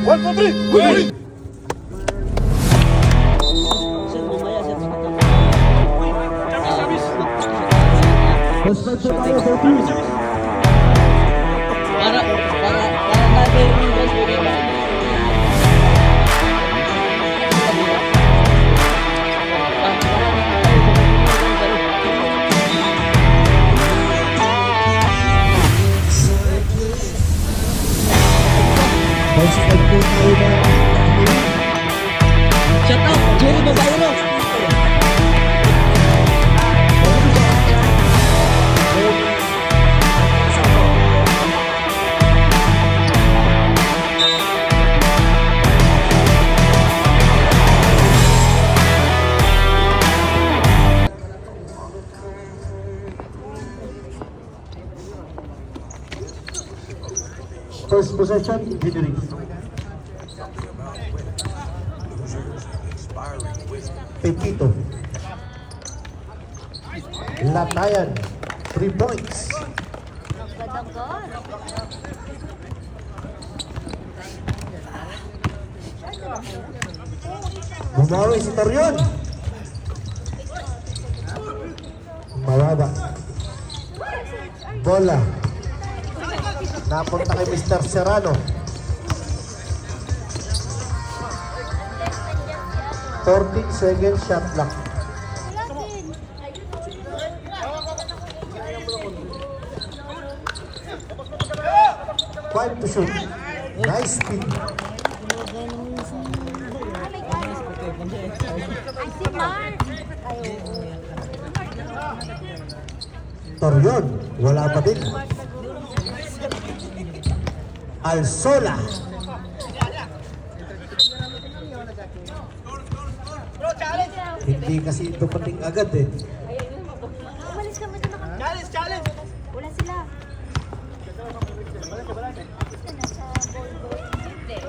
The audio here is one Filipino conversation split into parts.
1, 2, 3! Uy! Para natin yung guys, bigay ba? Shut up, Jerry Babayro. First possession, Engineering. Pepito. Latayan, 3 points. Bumawi si Torion. Mawaba. Bola. Napunta kay Mr. Serrano. 14 seconds shot clock. Five to shoot. Nice speed. Torion, wala pa din. Alsola. Hindi kasi ito pating agad eh. Umalis ka mo doon. Challenge! Wala sila.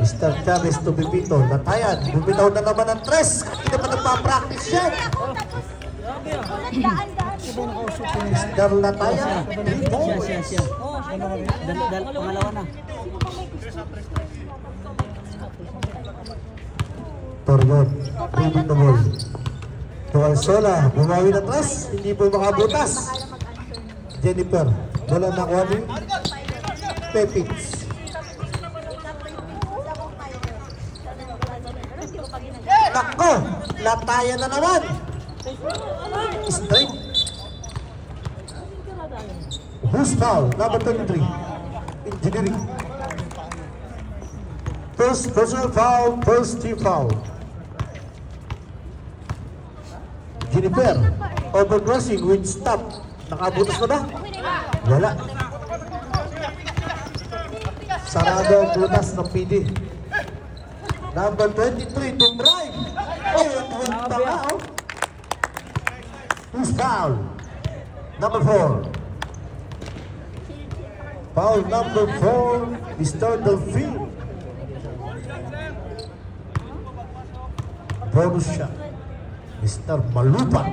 Mr. Chavez to Pepito. Natayan. Bumitaw na naman ng 3. Hindi naman nagpa-practice yan. Mr. Natayan. 3 points. Pangalawa na. Torion. Reading the ball. To Alsola. Bumawi ng 3. Hindi po makabutas. Jennifer. Wala na kuha ni Pepits. Nako! Latayan na naman! Straight. Who's foul? Number 23. Engineering. First personal foul, first team foul. Jennifer, overcrossing with stop. Nakabutas mo na? Wala. Sarado ang butas ng PD. Number 23 to drive. Oh, punta nga oh. Who's foul? Number 4. Foul number 4, Mr. Delphine. Bonus shot. Mr. Malupa.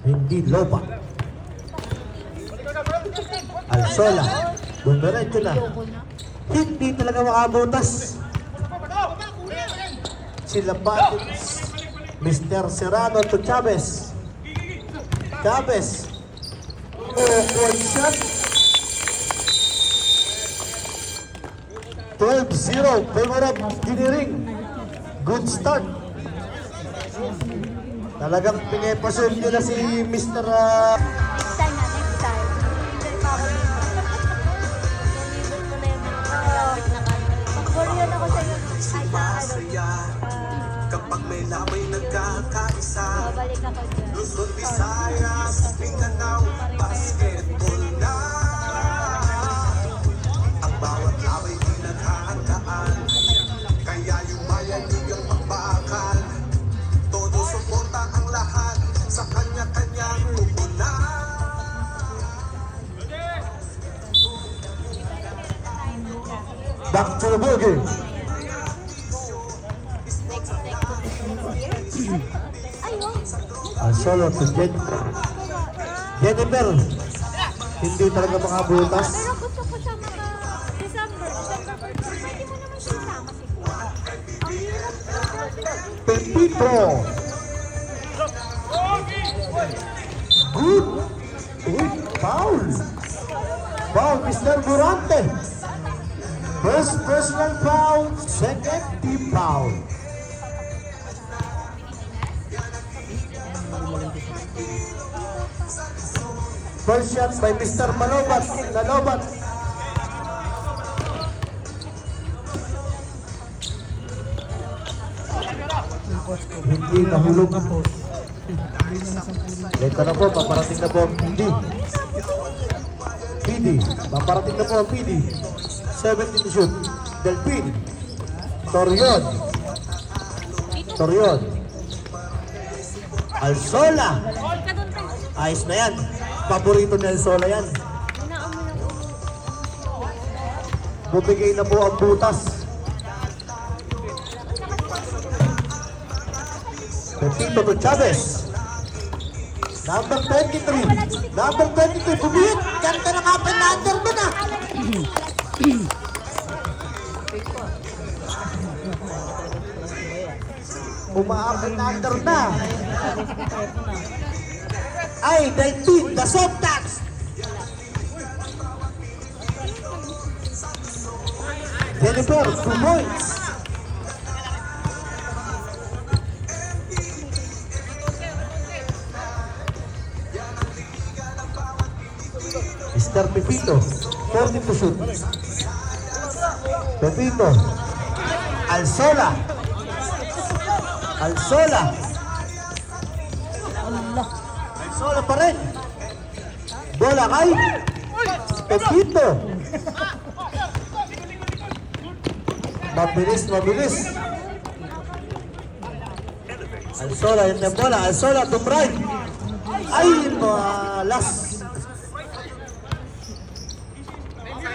Hindi Lopa. Alsola. Bumiretso na. Hindi talaga makabutas. Sila Batins. Mr. Serrano to Chavez. Chavez. Awkward shot. 12-0. Favor of Engineering. Good start. Talagang pinipasun nila si Mr. Next time na, next time. Mag-worry ako sa iyo. Sumasaya kapag may lamay nagkakaisa. Babalik ako dyan. Luzon, Visayas, Mindanao, basketball na. Ang bawat lamay di naghahandaan. Kaya yung bayan di ang magbakal. Todo suporta ang lahat sa kanya-kanyang pupunan. Back to the ball game. Solo to Jennifer. Hindi talaga makabutas. Pero gusto ko siya mga December 14. Pwede mo naman Sama si Kuya. Ang hirap. Pepito. Good. Uy, foul. Foul, Mr. Durante. First personal foul, second team foul. First shot by Mr. Malobat. Nalobat. Hindi nahulog. Ito na po, paparating na po ang PD. PD, paparating na po ang PD. 17 to shoot. Delphin. Torion. Torion. Alsola. Ka doon tayo. Ayos na yan. Paborito ni Alsola yan. Bumigay na po ang butas. Pepito to Chavez. Number 23. Number 23. Bumihit. Ganda ng open under mo na. Uma-open under na. Ay, 19. The soft tax. Jennifer, 2 points. Mr. Pepito, 40 to shoot. Pepito. Alsola. Alsola. Alsola pa rin. Bola kay Pepito. Mabilis, mabilis. Alsola, yun yung bola. Alsola, to right. Ay, malas.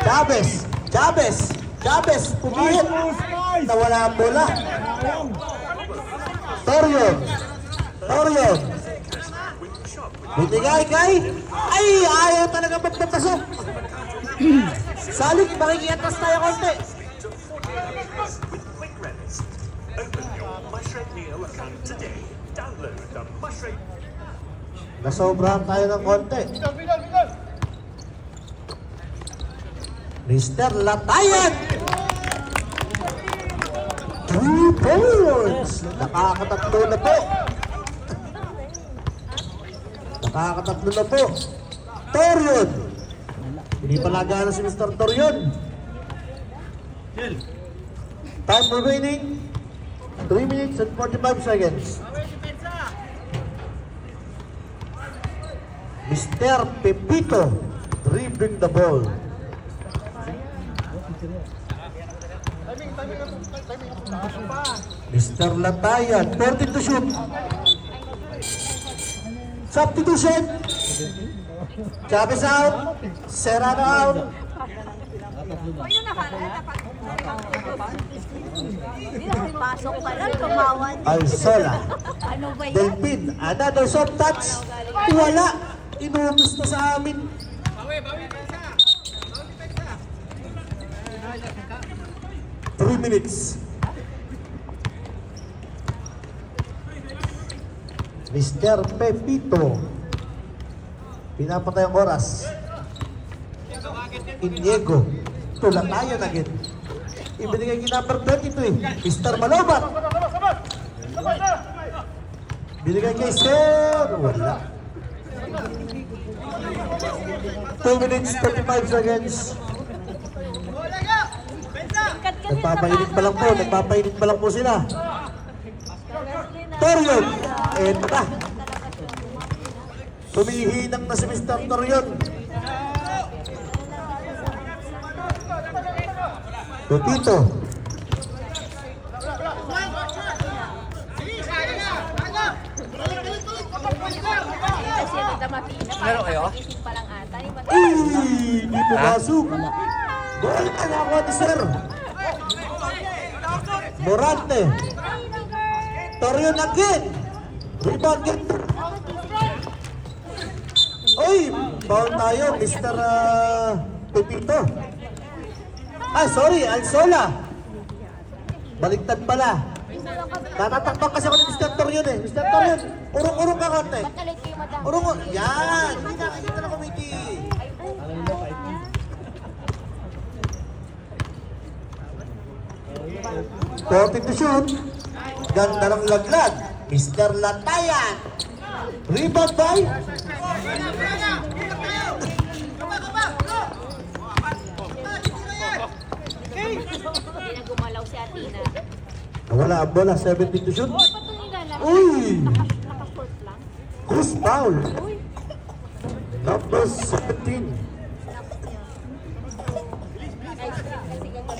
Chavez, Chavez, Chavez, pumihit. Nawala ang bola. Torion, Torion. Binigay kay. Ay, ayaw talaga magpapasok. Salik, makikiatas tayo konti. Quick Reddit. Open your Mushroom Meal account today. Download the Mushroom. Nasobrahan tayo ng konti. Mr. Latayan! 3 points! Nakakatatlo na po. Nakakatatlo na po. Torion! Hindi pa nagana si Mr. Torion. Time remaining 3 minutes and 45 seconds. Mr. Pepito dribbling the ball. Mr. Latayan, 30 to shoot. Substitution. Chavez out. Serrano out. Yun na Hindi na may pasok pa lang, tumawan. Alsola. Ano ba yan? Delphin, another soft touch. Wala. Inuubos na sa amin. 3 minutes. Mr. Pepito. Pinapatay ang oras. Iniego. Tulatayan agad. Ibinigay yung number 22 eh. Mr. Malobat. Binigay kay Sir. Wala. 2 minutes, 35 seconds. Nagpapainit pa lang po. Nagpapainit pa lang po sila. Torion. Eto na. Tumihinang na si Mr. Torion. Pepito. Kasi nagdamapina. Meron kayo? Isip pa lang ata. Hindi pumasok. Goal ka na ako ni Sir. Morante. Torion again. Rebound again. Uy, foul tayo, Mr. Pepito. Ah, sorry, Alsola. Baligtad pala. Natatakpan kasi ako ni Mr. Torion eh. Mr. Torion, urong-urong ka konti. Ba't nalit kayo, madam? Urong-urong. Yan! Hindi nakikita na committee. Korte to shoot. Ganda ng laglag. Mr. Latayan. Rebound by Hindi na gumalaw si Athena. nawala ang bola. 17 to shoot. Ba't ito nilalaro? Uy! Naka-short lang? Who's foul? Uy! Number 17.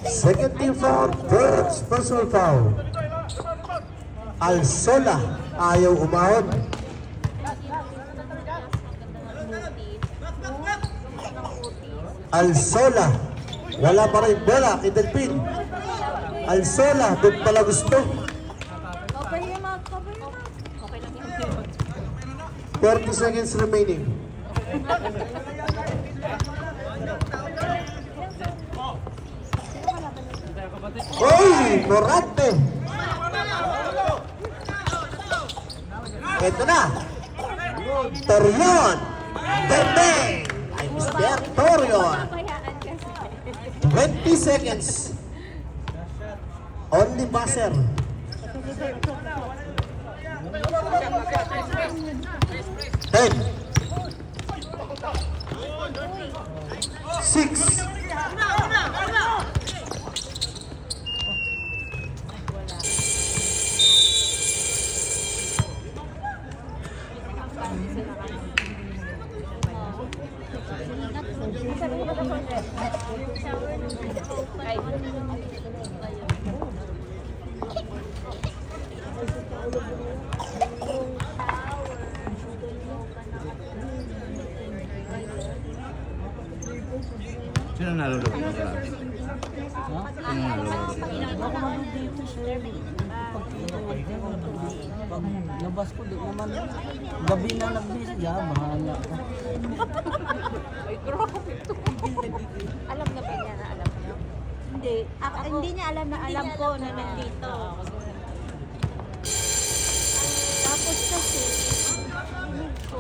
Second team foul. First personal foul. Alsola ayaw umahon. Alsola. Wala pa rin bola kay Delpin. Alsola, doon pala gusto. Cover him up, cover him up. Okay lang yun. 30 seconds remaining. Uy! Morante! Ito na! Torion! Bembeng! Ay, Mr. Torion! Bayaan kasi. 20 seconds. Only buzzer. 10. 6. Sino nalulog mo sa atin? Sino nalulog? Pag labas ko, di naman. Gabi na nagbis. Yeah, bahala ka. Ay, grabe ito. Alam na ba niya na alam niya? Hindi. Hindi niya alam na alam ko na nandito. Tapos kasi, ko,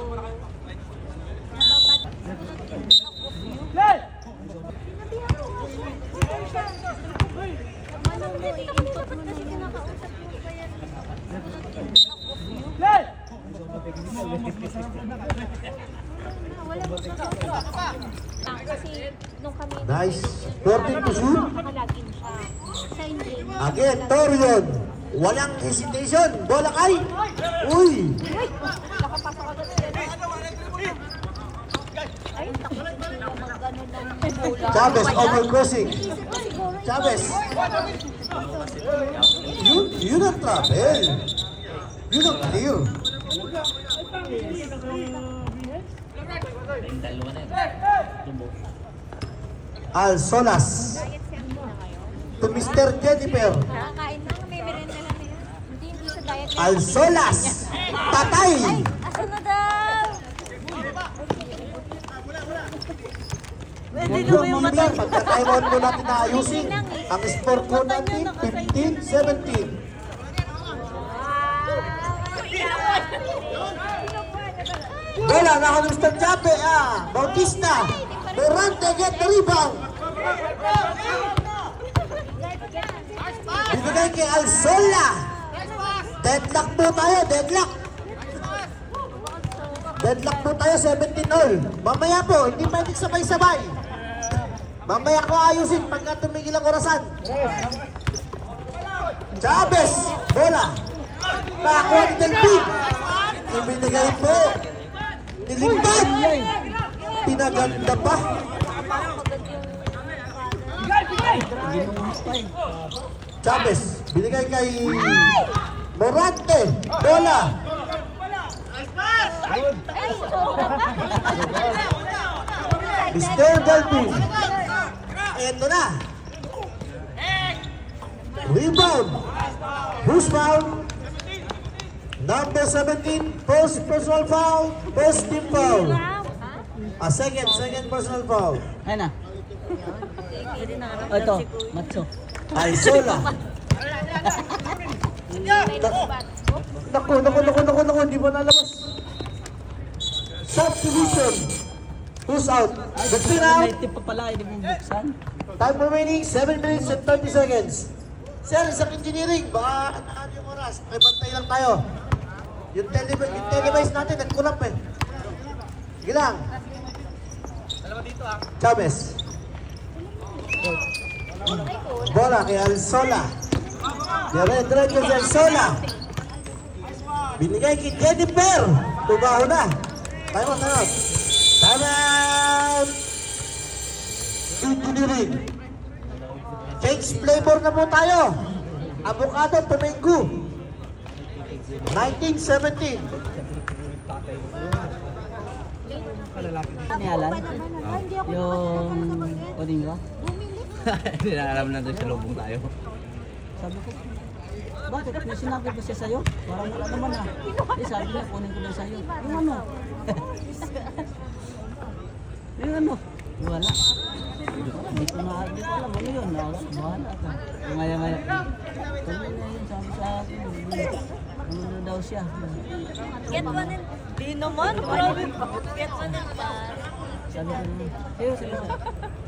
Kasi nung kami Nice. 14 to shoot. nakalagin siya. sa hindi. Again, Torion. Walang hesitation. Bola kay. Uy! Nakapasok agad siya. Ay, takot siya mag-ano ng bola. Chavez over crossing. Chavez. Yun ang travel. Yun ang clear. Alsolas. Diet si Athena ngayon. To Mr. Jennifer. Nakakain lang, may merenda lang na yan. Hindi sa diet niya. Alsolas. Patay. Asa na daw? Pwede Huwag yung mamili. Pagka-time-out mo natin na ayusin. Ang score ko natin, 15-17. Bola, naka Mr. Chape, Bautista. Morante get the rebound. Bibigay kay Alsola. Deadlock po tayo, deadlock. Deadlock po tayo, 17-all. Mamaya po, hindi pwedeng sabay-sabay. Mamaya ko ayusin pagka tumigil ang orasan. Chavez, bola. Nakakuha ni Delpin. Ibinigay po. Nilimpad. Pinaganda pa. Chavez, binigay kay Morante. Bola. Mr. Delpin. Ito na. Rebound. Who's foul? Number 17, first personal foul, first team foul. Second personal foul. Ayun na. Ito, Matso. Alsola. Naku, hindi mo nalabas. Subdivision. Who's out? The three out. May tip pa pala, hindi mo buksan. Time remaining, 7 minutes and 30 seconds. Sir, isang engineering, baka ano yung oras? May bantay lang tayo. Yung televised natin, nagkulap eh. Sige lang. Chavez. Bola kay Alzola. Dire-diretso si Alzola. Binigay kay Jennifer. Tubaho na. Time out, time out. Time out! Engineering. Change flavor na po tayo. Avocado Domingo. 1917. Ni Alan? Yung kunin ba? Hindi na alam na doon sa lubong tayo. Sabi ko, bakit? May sinabi ko siya sa'yo? Parang wala naman ah. Eh, sabi niya, kunin ko na sa'yo. Yung ano? Yung ano? Wala. Hindi ko alam ano yun. Bahala ka. Ngaya-ngaya. Kunin na yun, sabi sa akin. Ano na daw siya. Get one and... Di naman, grabe. Get one and Sabi ko naman, seryoso.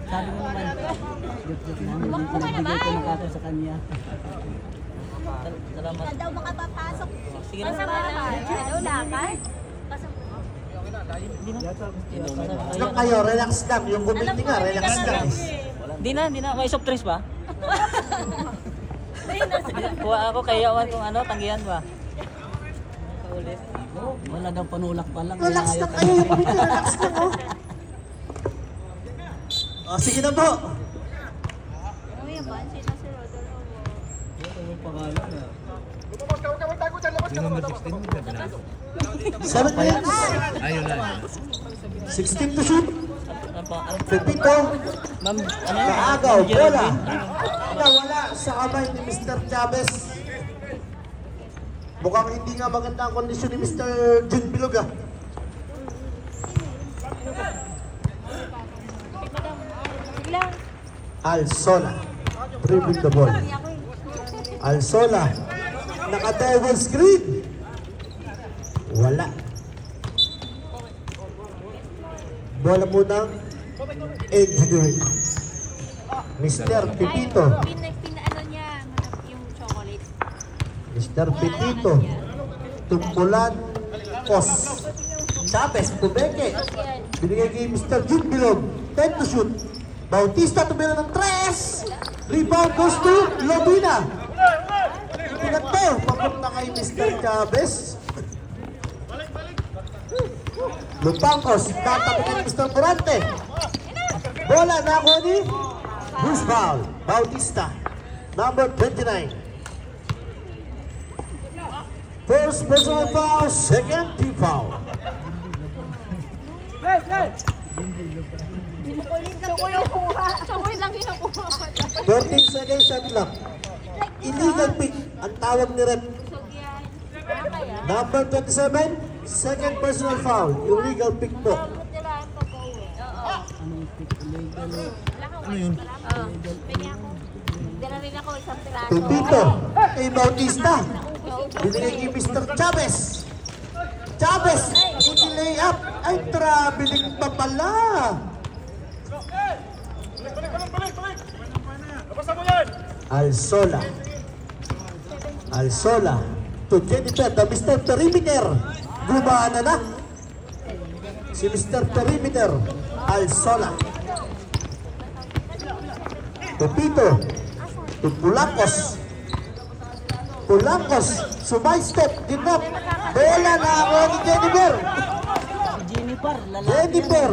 Sabi ko naman, joke-joke lang. Nagbigay ko na kako sa kanya. Salamat. daw makapapasok. Sige na. Ano, lakad? Lang kayo, relax lang. Yung committee nga, relax lang. Di na. May soft drinks ba? Kuha ako kayawan kung ano, tanggihan ba? Ulit. Wala daw panulak pa lang. Relax lang kayo, yung committee, relax lang oh. Oh, sige na po. Ano yan ba? Sino si Rodolfo? 7 minutes. Ayun na. 16 to shoot. Pepito. Ma'am, ano? Kaagaw, bola. Nawala sa kamay ni Mr. Chavez. Mukhang hindi nga maganda ang kondisyon ni Mr. Jun Bilog ah. Biglang. Alzola. Dribbling the ball. Alzola. Naka-double screen. Wala. Bola muna engineering. Mr. Pepito. Pinaano niya, yung chocolate. Mr. Pepito. Tumpulan. Pos. Chavez. Pumeke. Binigay kay Mr. Jun Bilog. 10 to shoot. Bautista tumira ng 3. Rebound goes to Lobina. Pinato. Papunta kay Mr. Chavez. Lupangkos. Tatapos kay Mr. Durante. Bola na ako ni Bruce Foul. Bautista. Number 29. First personal foul. Second team foul. Chocolate lang kinukuha. 13 seconds shot clock. Illegal pick ang tawag ni Rep. Number 27, second personal foul. Illegal pick po. Ano yun? Dala rin ako isang piraso. Pepito kay Bautista. Binigay kay Mr. Chavez. Chavez, i-lay up. Ay, traveling pa pala. Alzola. Alzola. To Jennifer, the Mr. Perimeter. Gumana na. Si Mr. Perimeter. Alzola. Pepito. To Pulangkos. Pulangkos. Sumay-step. Did not. Bola na ako ni Jennifer. Jennifer, lalaki. Jennifer.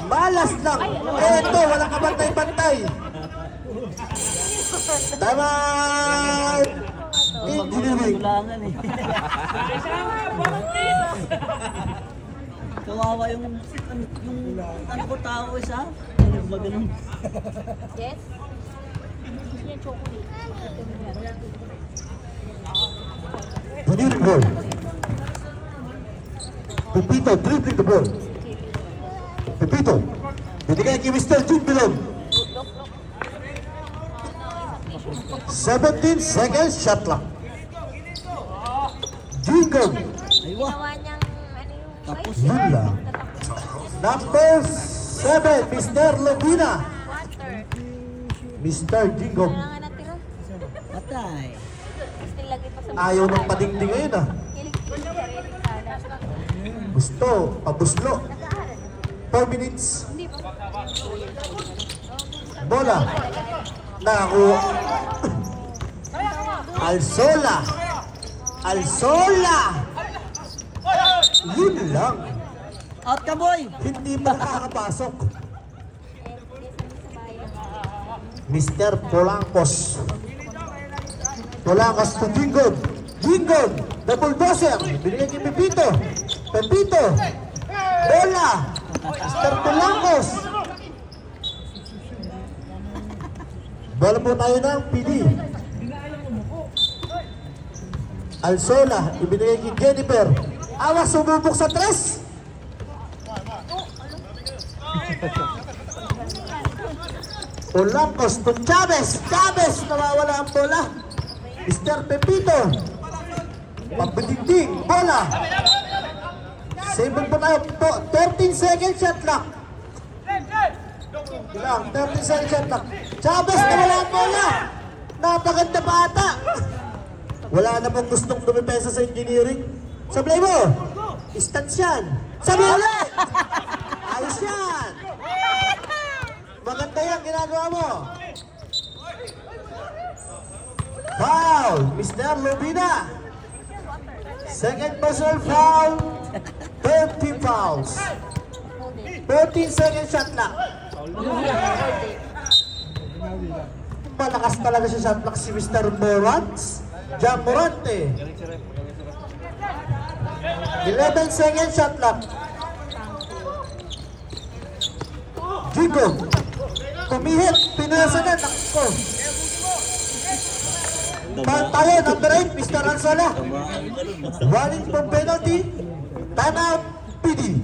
Malas lang. Eto, walang kabantay-bantay. Tama. Engineering. Kulangan eh. Kawawa yung ano ko tao isa. Ano ba ganun? Yes? Gusto niya chocolate. Engineering ball. Pepito dribbling the ball. Pepito. Binigay kay Mr. Jun Bilog. 17 seconds shot clock. Jingle. Aywa. Ginawa niyang ano yung Tapos Yun lang. Number 7, Mr. Lobina. water. Mr. Jingle. Wala nga natira. patay. Still lagi pa sa Ayaw ng padingding ngayon ah. Kilig-kilig ka rin. Gusto, pabuslo. 4 minutes. Bola. Nakakuha. Alsola. Alsola. Yun lang. Out ka, boy! Hindi pa nakakapasok. Mr. Polancos. Polancos to Dingog. Dingog. The bulldozer. Binigyan kay Pepito. Pepito. Bola. Mr. Polancos. Bola po tayo ng PD. Alsola. Ibinigay kay Jennifer. Awas sumubok sa tres. Polancos to Chavez. Chavez. Nawawala ang bola. Mr. Pepito. Pabidingding. Bola. Save po tayo. 13 seconds shot clock. Ilang? 13 seconds shot clock. Chavez nawala ang bola. Napaganda pa ata. Wala na pong gustong dumipensa sa engineering. Sablay mo. Stance yan. Sablay ulit. Ayos yan. Maganda yan ginagawa mo. Foul. Mr. Lubina. Second personal foul. 13 fouls. 14 seconds shot clock. Malakas talaga siya shot clock si Mr. Morant. Jam Morante. 11 seconds shot clock. Jigo. Kumihit. Pinasa na. Nakko. Tayo, number 8, Mr. Ansola. Running for penalty. Time out. PD.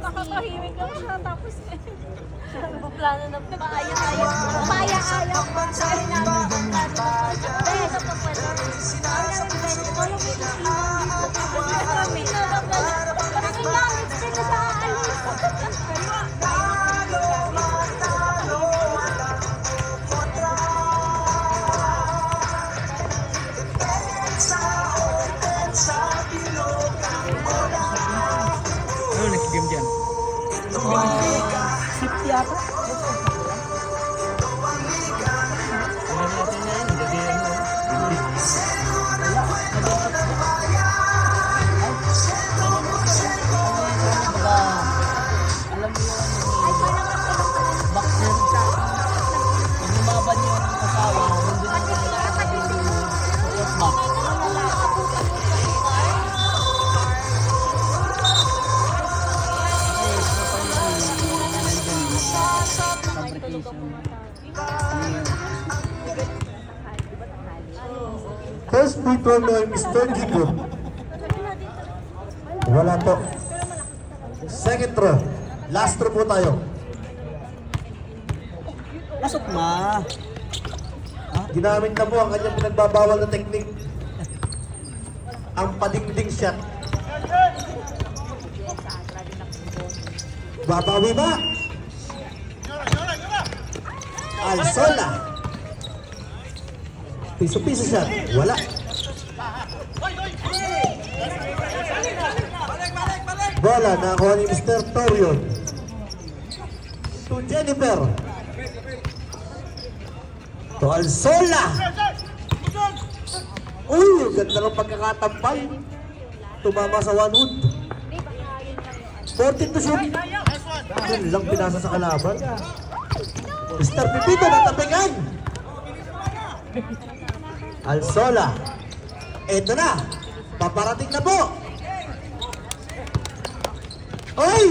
Kakatahimik lang siya, tapos plano ng paaya-aya. Paaya-aya. Sabi namin kung plano ng dahil sa pagpwede. Parang ilang, explain na sa alis. Ano next game dyan? Safety ata. Alam mo yung boxer. Pag lumaban yung kasawa, nandun yung box. First free throw no Mr. Jigo. Wala po. Second throw. Last throw po tayo. Pasok na. Ginamit na po ang kanyang pinagbabawal na technique. Ang padingding shot. Babawi ba? Alsola. Piso-piso shot. Wala. Bola nakuha ni Mr. Torion. To Jennifer. To Alsola. Uy, ganda ng pagkakatampay. Tumama sa one wood. 14 to shoot. Yun lang pinasa sa kalaban. Mr. Pipito natapingan. Alsola. Eto na. Paparating na po. Oy!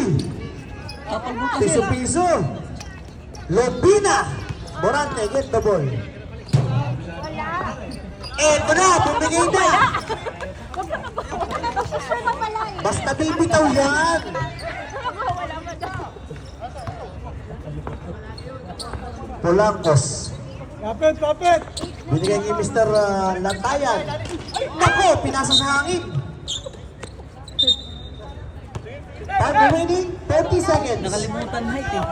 Piso-piso. Lobina. Morante, get the ball. Eto na, bumigay na. Huwag ka na ba? Huwag ka na ba? Sure na pala. Basta bibitaw yan. Wala man daw. Polangkos. Kapit! Binigay ni Mr. Lantayan. Nako, pinasa sa hangin. Time remaining, 30 seconds. Nakalimutan height eh.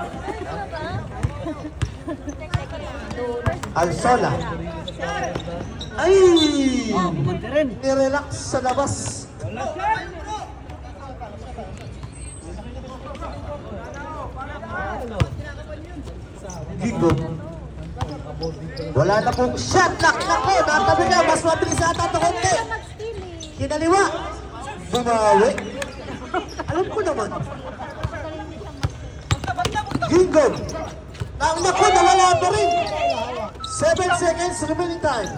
Alsola. Ay! Bumunti rin. Nirelax sa labas. Gigo. Wala na pong shot lock. Nako, natabi na. Mas mabilis ata ito konti. Kinaliwa. Bumawi. Alam ko naman. Gigo. Naku, nawala pa rin. 7 seconds remaining time.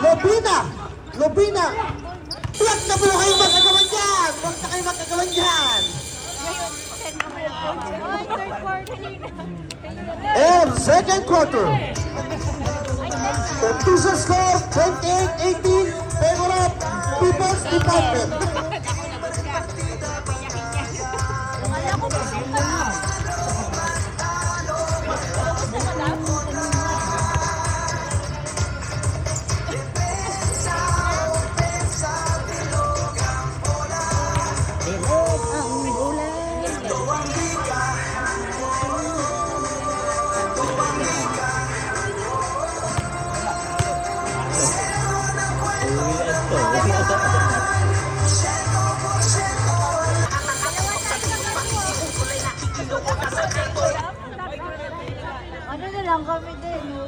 Lobina. Huwag na po kayo magkagawan dyan. Huwag na kayo magkagawan dyan. Ay, third quarter na. And second quarter. Competition score 28-18. Favor of People's Department. Ano na lang kami din.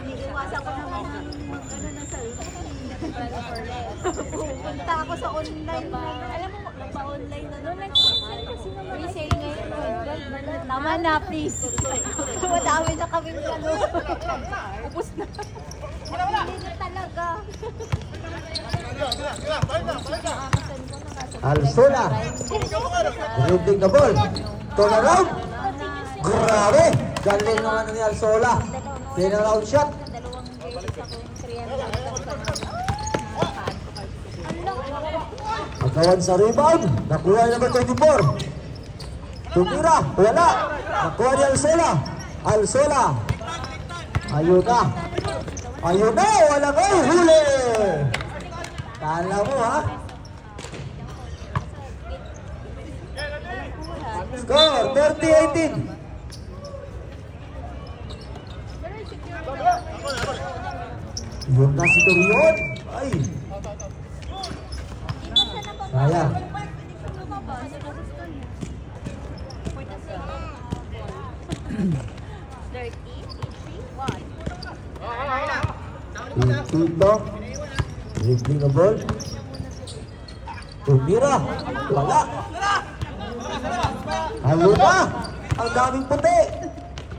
Iniiwasan ko naman ng ano na sa pupunta ako sa online. Alam mo, nagpa-online na doon. Resale ngayon. Tama na, please. Madami na kaming kalo. Upos na. Hindi na talaga. Alsola. Dribbling the ball. Turn around. Grabe. Galing naman ni Alsola. Turn around shot. Dalawang beses akong 300. Pagkawan sa rebound. Nakuha ni number 24. Tumira. Wala. Nakuha ni Alsola. Alsola. Ayun na. Wala ko. Huli. Kala mo ha. Score 30-18. Yun na si Torion. Ay. Sayang. Tito. Dribbling the ball. Tumira. Wala. Ayun na. Ang daming puti.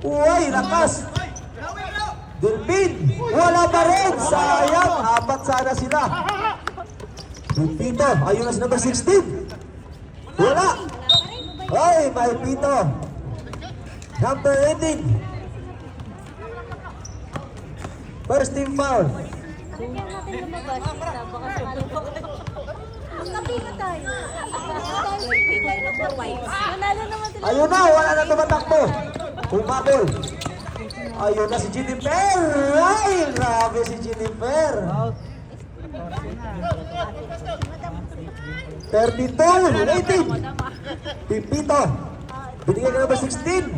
Uy, lakas. Delpin. Wala pa rin. Sayang. Apat sana sila. Pito. Ayun na si number 16. Wala. Ay, may Pito. Number 18. First team foul. Kaya natin lumabas. Baka sakali po. Magkapi na tayo. Nanalo naman sila. Ayun na, wala na tumatakbo. Pumabol. Ayun na si Jennifer. Ay, grabe si Jennifer. 32-18. Pipito. Binigay ka number 16.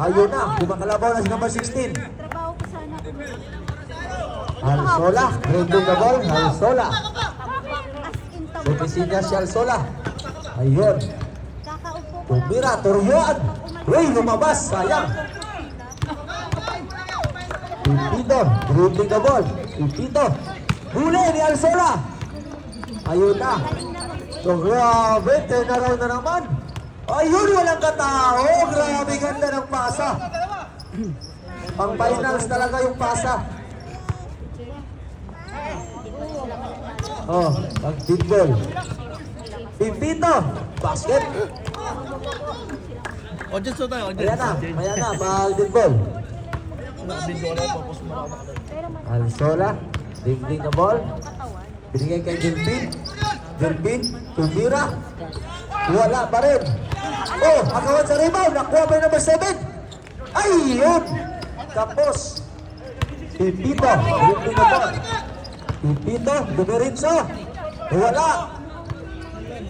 Ayun na, kumakalabaw na si number 16. Trabaho ko sana. Alsola, dribbling the ball. Alsola. As in tawag. Supisina si Alsola. Ayun. Kakaupo ko lang. Tumira, Torion. Uy, lumabas. Sayang. Pipito, dribbling the ball. Pipito. Huli ni Alsola. Ayun na. So, grabe, turnaround na naman. Ayun, walang katao. Grabe, ganda ng pasa. Pang finals talaga yung pasa. Oh, pag big ball. Pipito, basket. Audience na tayo, audience. Ayan na, pag big ball. Alsola, dribbling the ball. Binigay kay Delpin. Delvin, tumira. Wala pa rin. Oh, agawan sa rebound. Nakuha pa yung number 7. Ay, yun. Tapos, Pipito, dribbling na ball. Pipito, Dumiritso. Wala.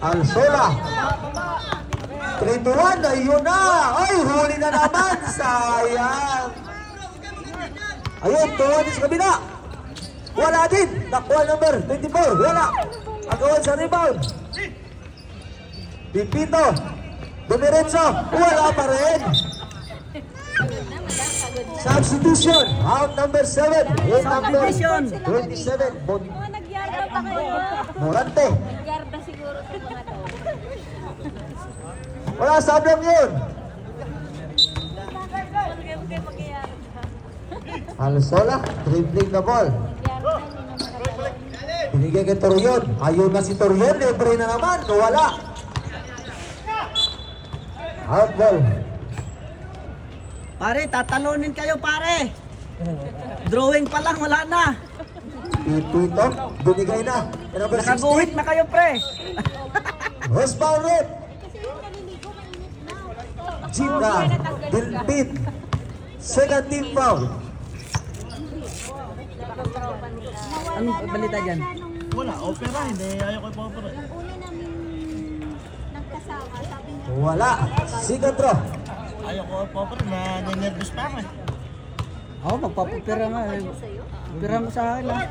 Alsola. 3-1, ayun na. Ay, huli na naman. Sayang. Ayun, 2-1 sa kabila. Wala din. Nakuha number 24. Wala. Agawan sa rebound. Pipito. Dumiretso. Wala pa rin. Substitution. Out number 7. In number 27. Mga nagyarda pa kayo. Morante. Nagyarda siguro sa mga to. Wala sablong yun. Huwag kayo magyarda. Alsola. Dribbling the ball. Nagyarda, hindi naman ako. Binigay kay Torion. Ayun na si Torion. Libre na naman. Wala. Out ball. Pare, tatalunin kayo pare. Drawing pa lang, wala na. Pipito. Binigay na. And number 16. Nakaguhit na kayo pre. West foul red. Kasi yung naliligo, mainit na. Gina. Dilpit. Second team foul. Anong balita dyan? Wala, opera. Hindi, ayaw ko ipa-opera. Una namin nagkasama, sabi niya, Wala. Second throw. Ayaw ko ipa-opera. Nanervous pa ako eh. Oo, magpapapira nga. Pira mo sa akin ah.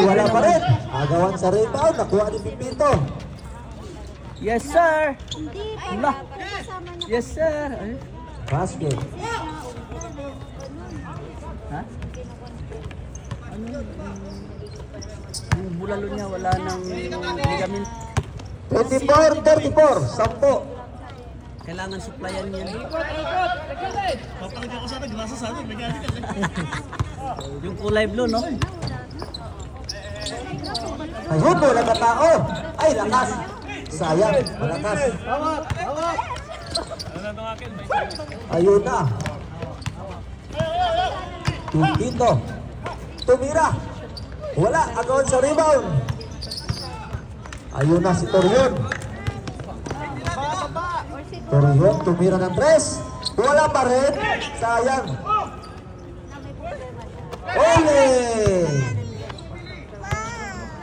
Wala pa rin. Agawan sa rebound. Nakuha ni Pipito. Yes sir. hindi, Wala. pagkasama niya. Yes sir. Ay, Basket. ha? Ano? Yung bulalo niya wala nang ligament. 24-34. 10. Kailangan supplyan yan. Papalagay ko sana, grasa sana. May galing kasi. Yung kulay blue, no? Ayun, wala ka tao. Ay, lakas. Sayang, malakas. Ayun na. Pipito. Tumira. Wala, agawan sa rebound. Ayun na si Torion. Torion, tumira ng 3. Wala pa rin. Sayang. Ole!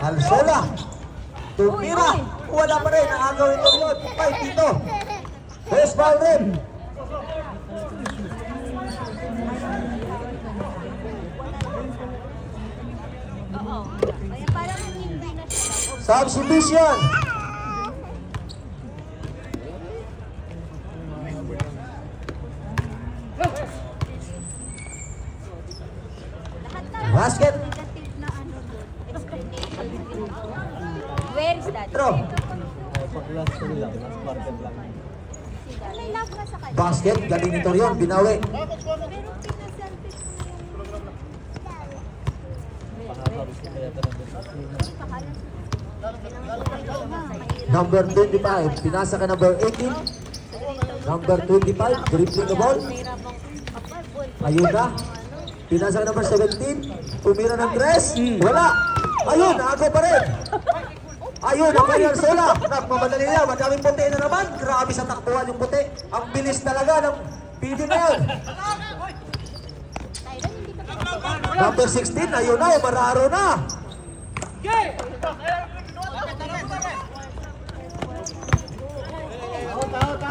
Alsola. Tumira. Wala pa rin. Naagaw ito yun. Ay, dito. Best foul rin. Kaya parang hindi na siya. Substitution. Lahat na Basket. negative na ano doon. Explanation. Where is that? Throw. May love na sa kanya. Basket. Galing ni Torion. Binawi. Pero pinaselfish mo yung... Number 25. Pinasa ka number 18. Number 25. Dribbling the ball. Ayun na. Pinasa ka number 17. Tumira ng 3. Wala. Ayun. Naago pa rin. Ayun. Ang kanyang sola. Nagmamadali na. Madaming puti na naman. Grabe sa takbuhan yung puti. Ang bilis talaga ng PD na yun. Number 16. Ayun na. Mararo na.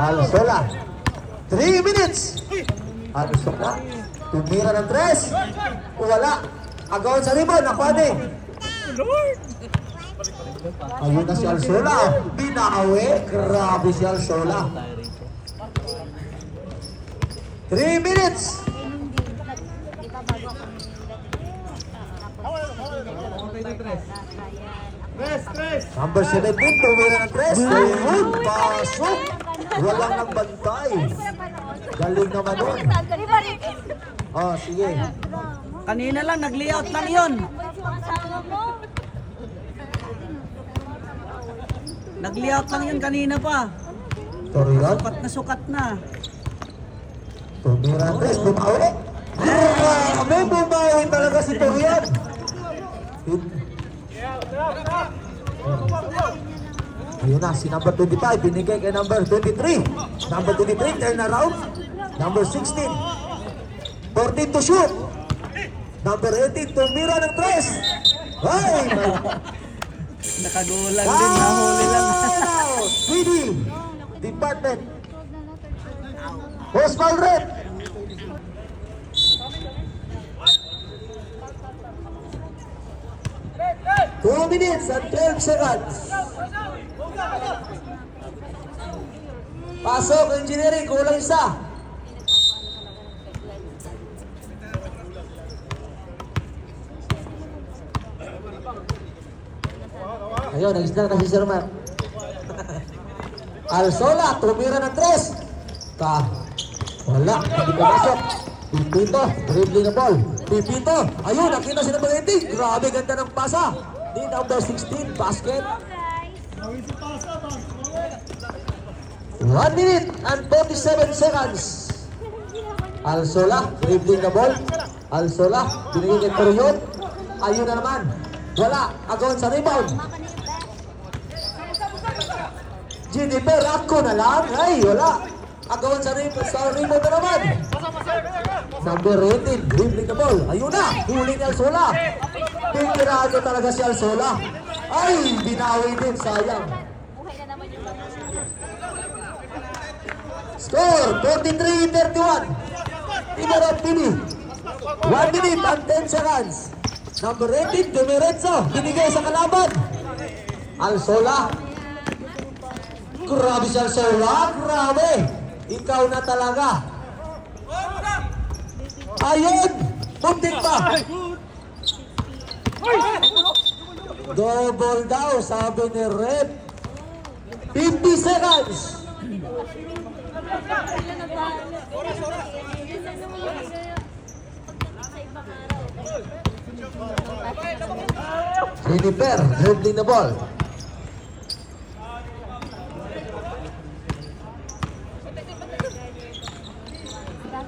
Alsola. 3 minutes. Alsola. Tumira ng 3. Wala. Agawan sa rebound. Napani. Ayun na si Alsola. Binawi. Grabe si Alsola. 3 minutes. Number 17. Tumira ng 3. Ayun. Pasok. Walang nagbantay. Galing naman nun. Oh, sige. Kanina lang, nag-layout lang yun. Nag-layout lang yun kanina pa. Torion. Sukat na. Tumira ng 3. Bumawi. Grabe. Bumawi talaga si Torion. Ayun na, si number 25, binigay kay number 23. Number 23, turn around. Number 16, 14 to shoot. Number 18, tumira ng 3. Ay, Nakagulang din, nahuli lang. Swedy, department. Post foul red. Two minutes and 12 seconds. Pasok, engineering, kulang isa. Ayun, nag-snap kasi si Romar. Alsola, tumira ng 3. Wala, hindi pa masok. Pipito, dribbling na ball. Pipito, ayun, nakita si number 18. Grabe, ganda ng pasa. Di number 16, basket. 1 minute and 47 seconds. Alsola, dribbling na ball. Alsola, binigay kay Torion. Ayun na naman. Wala, agawan sa rebound. Jennifer, ako na lang. Ay, wala. Agawan sa rebound na naman. Number 18, dribbling the ball. Ayun na, huli ni Alsola. Pintirahan talaga si Alsola. Ay, binawi din, sayang. Buhay na naman yung mga Score, 43-31. Tinarap Pini. 1 minute and 10 seconds. Number 18, Dumiretso. Binigay sa kalaban. Alsola. Grabe si Alsola. Grabe. Ikaw na talaga. Ayun. Muntik pa. Double daw, sabi ni Rep. 50 seconds. Jennifer, dribbling the ball.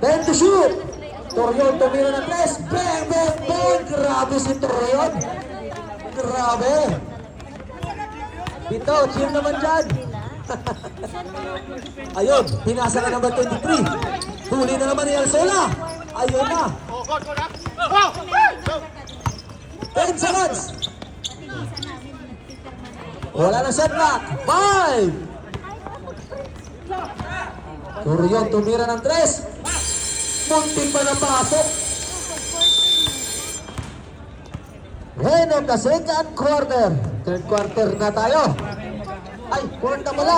Then to shoot. Torion tumira ng 3. Bang, bang, bang. Grabe si Torion. Grabe. Pito, cheer naman dyan. Ayun, pinasa na number 23. Huli na naman ni Alsola. Ayun na. 10 seconds. Wala na shot clock. 5. Torion tumira ng 3. Munting pa na pasok. End of the second quarter. Third quarter na tayo. Ay, fourth na pala.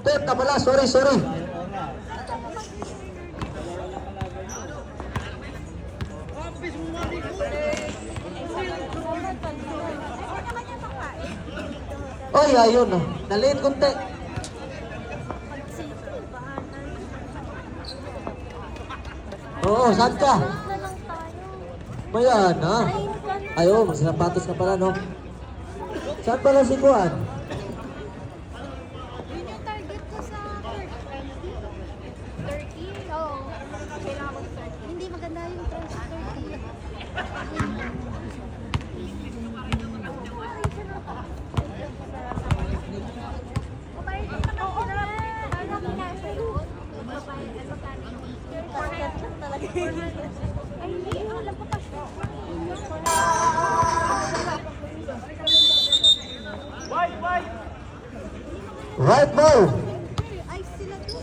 Third na pala, sorry. Oy, ayun. Naliit kunti. Oo, saan ka? Mayan, ha? Ayaw, magsapatos ka pala, no? Saan pala si Kuan? Yun yung target ko sa 30. Oo. Kailangan ko 30. Hindi maganda yung 30. Ay, hindi. Alam ko pa siya. Right ball. Ay, sila to.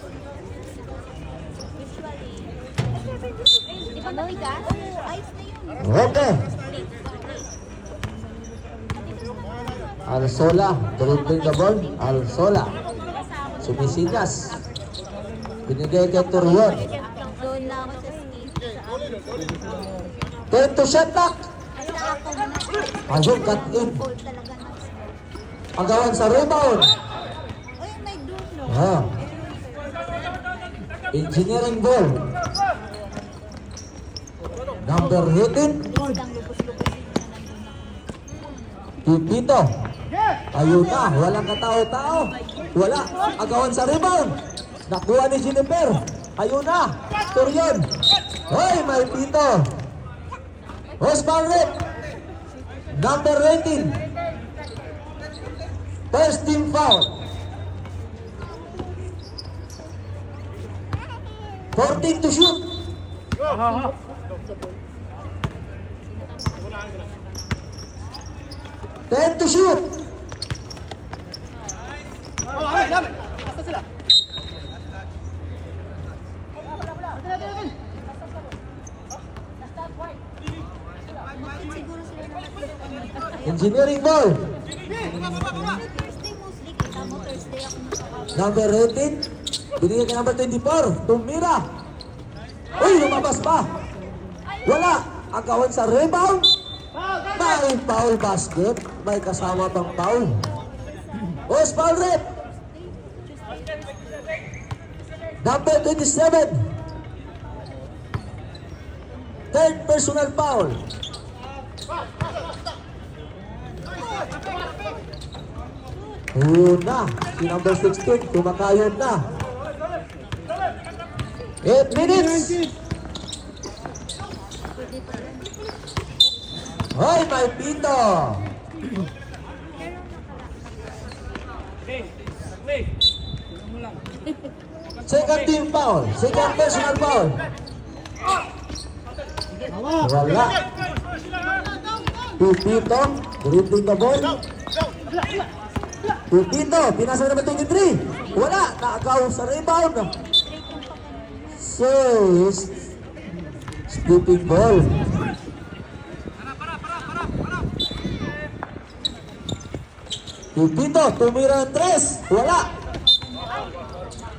Usually. Di ba natigas? Ice na yun. Okay. Alsola, dribbling the ball. Alsola. Sumisigas. Binigay kay Torion. Doon na ako sa skate. 10 to shot clock. Basta ako na. Ayun, cut in. Goal talaga na. Agawan sa rebound. Uy, may doon, no? Ah. Engineering ball. Number 18. Lang lubos-lubos yung Pipito. Ayun na, walang katao-tao. Wala, agawan sa rebound. Nakuha ni Jennifer. Ayun na, Torion. Hoy, may pito. Osman Red. Number 18. First team foul. 14 to shoot. 10 to shoot. Engineering ball. Thursday mostly, kita mo Thursday ako nakakabot. Number 18. Binigyan kay number 24. Tumira. Uy, lumabas pa. Wala. Agawan sa rebound. May foul basket. May kasama pang foul. Os foul rep. Number 27. Third personal foul. Yun na. Si number 16. Kumakayon na. 8 minutes. Hoy, may pito. Second team foul. Second personal foul. Wala. Pipito. Dribbling the ball. Pipito. Pinasa naman 23. Wala. Nakakaw sa rebound. So, scooping ball. Pipito, tumira ng 3. Wala.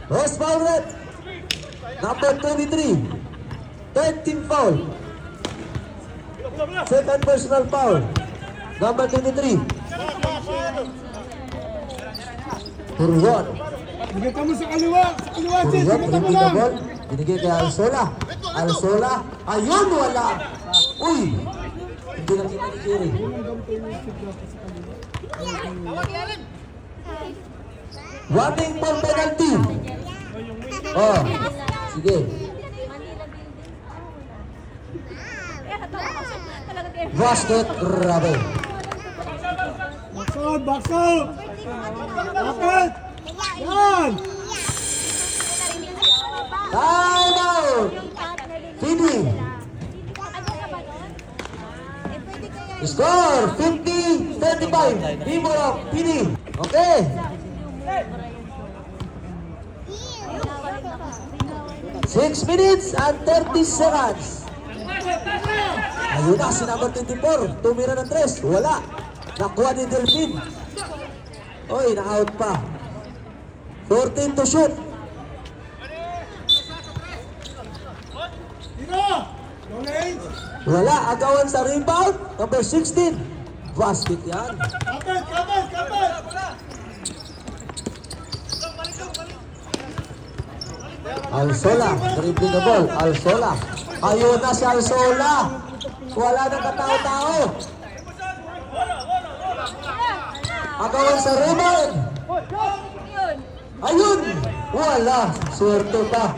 Rose foul red. Number 23. Third team foul. Second personal foul. Number 23. Purwon. Bigyan ka mo sa kaliwa! Sa kaliwa, Sis! Purwon, Bigyan ka mo dribbling the lang! ball. Binigay kay Alsola. Alsola. Ayun, wala. Uy. Hindi na kita ni Jerry. Running for penalty. Oh, sige. Basket, grabe. Box out! Box out! Bakit? Yan! Time out. Feeding. Score 50-35. Team of Feeding. Okay. 6 minutes and 30 seconds. Ayun na, si number 24. Tumira ng 3. Wala. Nakuha ni Delphine. Oy, na-out pa. 14 to shoot. Dino! No lane! Wala. Agawan sa rebound. Number 16. Basket yan. Kapit! Kapit! Kapit! Alsola. Dribbling the ball. Alsola. Ayun na si Alsola. Wala nang katao-tao. Agawan sa rebound. Ayun! Wala! Swerte pa.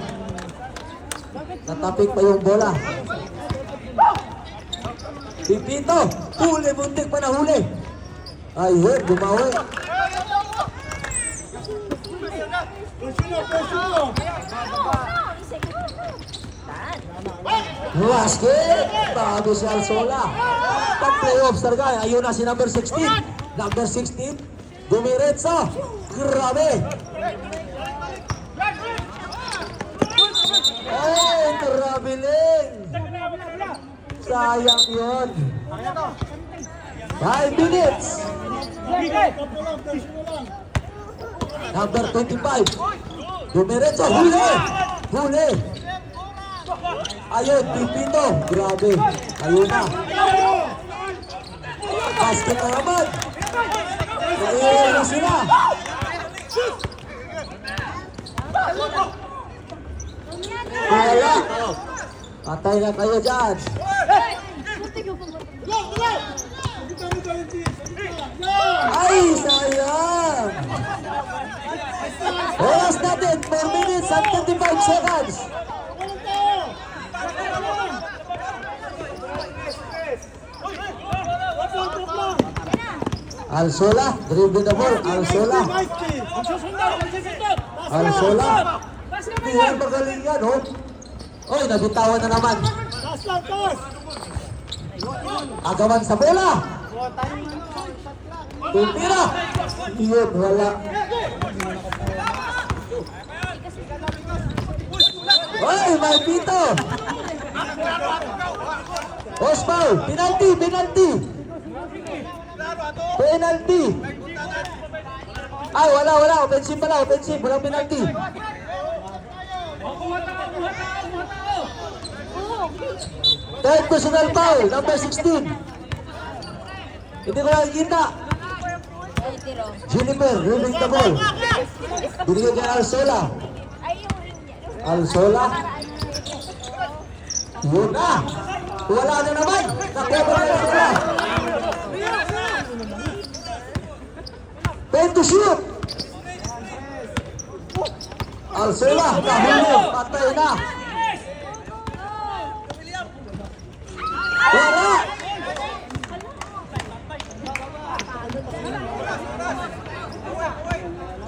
Natapik pa yung bola. Pipito! Huli! Muntik pa na huli! Ayun! Bumawi! Pressure! Pressure! Basket! Bago si Alsola. Pag-playoffs talaga. Ayun na si number 16. Number 16. Dumiretso. Grabe. Ay, traveling. Sayang yun. 5 minutes. Kapo lang! Pressure lang! Number 25. Dumiretso. Huli. Huli. Ayun, Pipito. Grabe. Ayun na. Basket na naman. Naiiwan na sila. Wala. Patay na kayo dyan. Ay, sayang. Oras natin, 4 minutes and 35 seconds. Alsola, dribble the ball. Alsola. Alsola. Hindi yan magaling yan, oh. Oy, nabitawan na naman. Taas lang, taas! Agawan sa bola. Tumpira. Iyon, wala. Oy, may pito. Ospaw, penalty, penalty. Penalty. Ay, wala. Offensive pala, offensive. Walang penalty. Third personal foul, number 16. Hindi ko nakikita. Ay, tiro. Jennifer, ruling the ball. Binigay kay Alsola. Ay, yung ring niya. Alsola. Yun na. Wala na naman. Nakuha na Alsola. 10 to shoot. Alsola, kahuli. Patay na. Wala.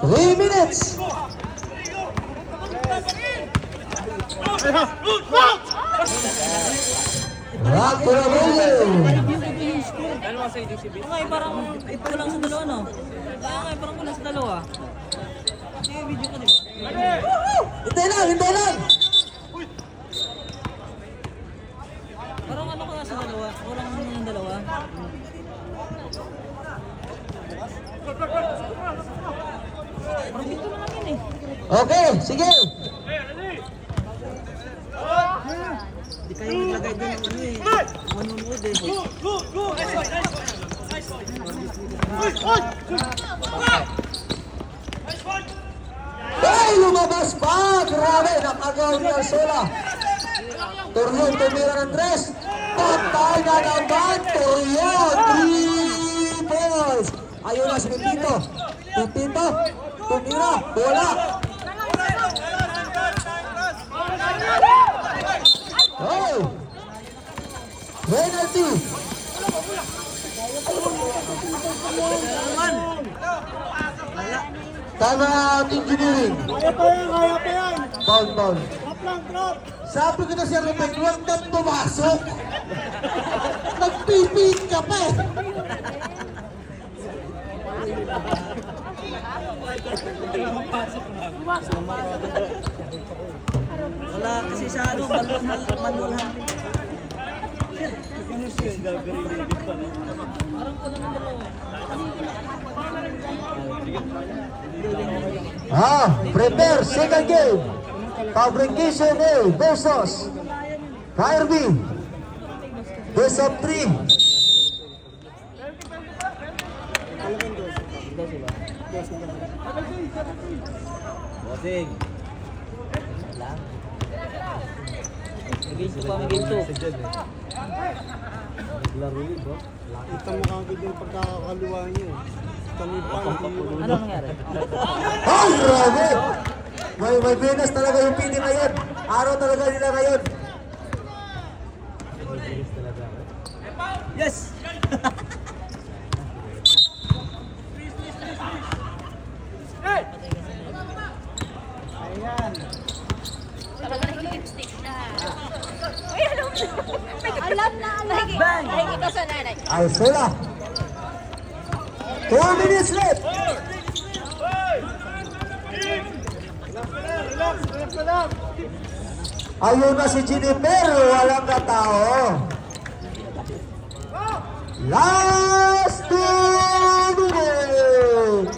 Three minutes. Rock for a million. Ay, parang ito lang sa dalawa, no? Ay, parang kulang sa dalawa. Hindi, video ko, di ba? Hintay lang. Parang ano ka nga sa dalawa? Kulang mo ng dalawa. Parang ito lang yun eh. Okay, sige. Hindi kayo naglagay doon ng ano eh. Manunood eh. Ay, lumabas pa! Grabe, nakagaw ni Alsola. Torion, tumira ng tres. Patay na naman, Torion. 3 balls. Ayun na si Pipito. Pipito, tumira, bola. Oh! Penalty. Time out, engineering. Kaya pa yan! Foul. Drop lang, drop! Sabi ko na si Ruben, huwag nang pumasok. Nagpipit ka pa eh. Wala kasi sa ano, manulhan. Prepare, second game. Fabrication A versus Fire B. Best of 3. Bossing. Lang. Game 2 pa, game 2. Kita mo kagad yung pagkakaliwa niyo. Kami pa, Ano nangyari? Ay, grabe! May Venus talaga yung pili ngayon. Araw talaga nila ngayon. Yes! Talaga nag-lipstick na. Uy, alam na. Alam na. Nakikita sa nanay. Alsola. 4 minutes left. Ayun na si Jennifer, walang katao. Last 2 minutes.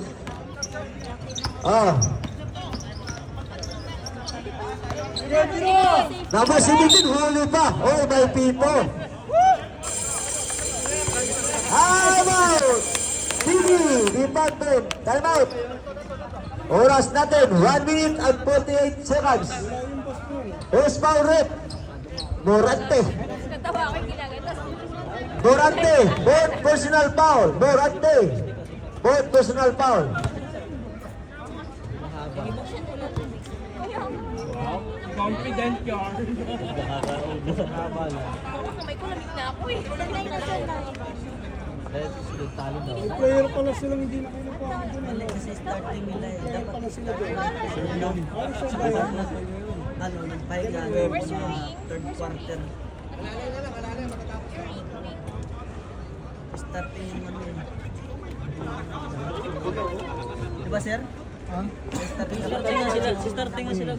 Number 17, huli pa. Oh, may pito. Time out. TV, department. Time out. Oras natin, 1 minute and 48 seconds. Ospaw rep. Morante. Natawa ako yung ginaganda. Morante. Both personal foul. Morante. Both personal foul. Confident yun. Kamay ko lamig na ako eh. Kaya sunod talo daw. Player pala silang hindi na kinukuha doon. Mali kasi starting nila eh. Dapat Pala sila doon. ano, nagpahinga ng mga third quarter. Starting yung ano yun. Diba sir? Ha? Starting nga sila.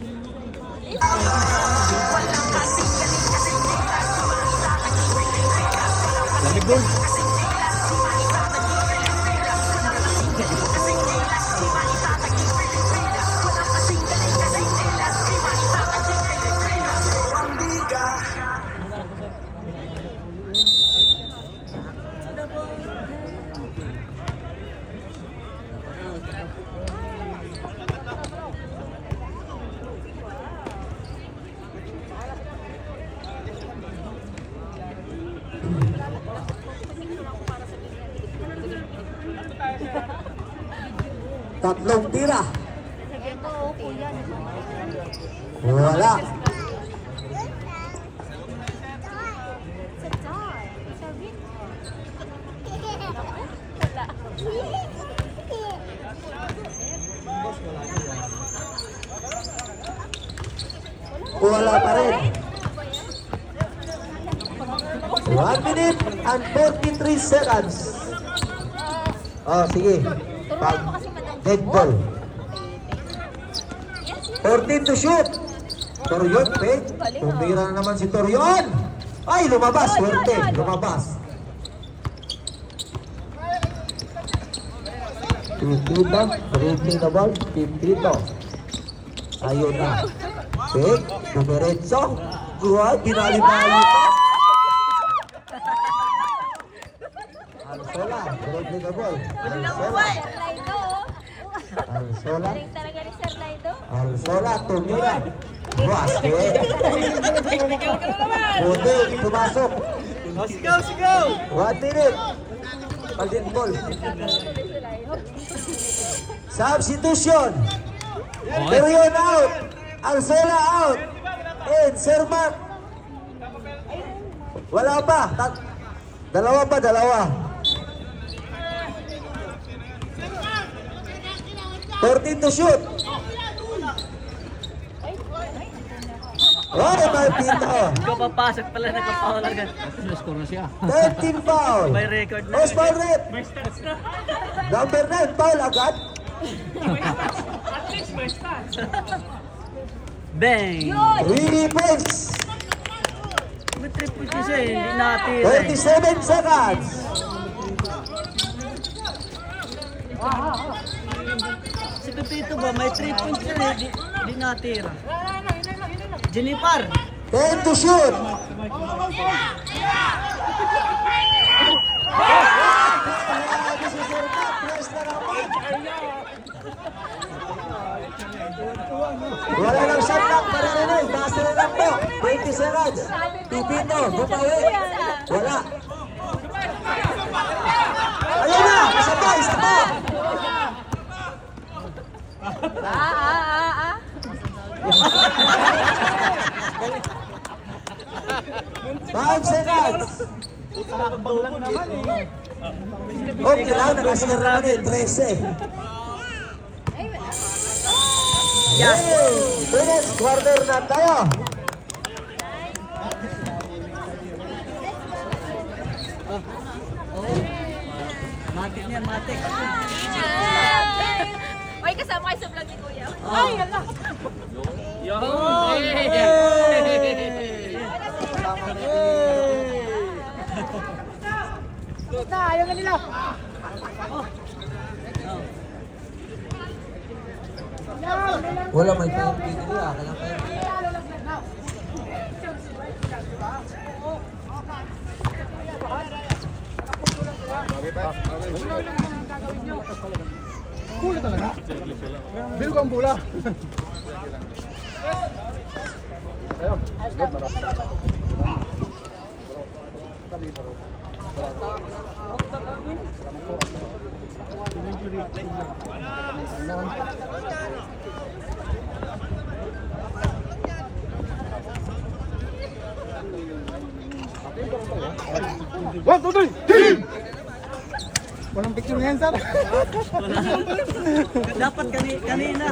Tatlong tira. Sabihan ko, oh, kuya. Wala. Sa jar. Sabi. Wala pa rin. 1 minute and 43 seconds. Oh, sige. Pag dead ball. 14 to shoot. Torion, fake. Tumira na naman si Torion. Ay, lumabas. Swerte. Lumabas. Pipito. Breaking the ball. Pipito. Ayun na. Fake. Dumiretso. Guhay. Binali-bali pa. Alsola. Breaking the ball. Alsola. Alsola. Galing talaga ni Sir Laido. Alsola, tumira. Basket. Puti, pumasok. Sigaw! 1 minute. Palit ball. Substitution. Terion out. Alsola out. And Sir Mark. Wala pa. Dalawa pa, dalawa. 14 to shoot. Oh, Martito. Ikaw papasok pala, nakapaul agad. Score na siya. 13 foul. May record na. Osman Red. Number 9, foul agad. Bang! 3 points. May triple siya eh, hindi natira eh. 37 seconds. Si Pepito ba, may 3 points siya eh, di natira. Jennifer! 10 to shoot. Wala lang shot clock para rin. Basta na lang po. 20 seconds. Pipito, bumawi. Wala. Ayun na! Isa pa! Isa pa! 5 seconds. Okay lang, nakasira na rin. 13. Yes! Minutes, quarter na tayo. Matik niya, matik. Ay, kasama kayo sa vlog ni Kuya. Ay, ala. Ayaw nga nila. Wala may PNP dito. Kaya PNP. Bill ko ang bula. One, two, three, team! Walang picture ngayon, sir. Wala. Dapat kanina.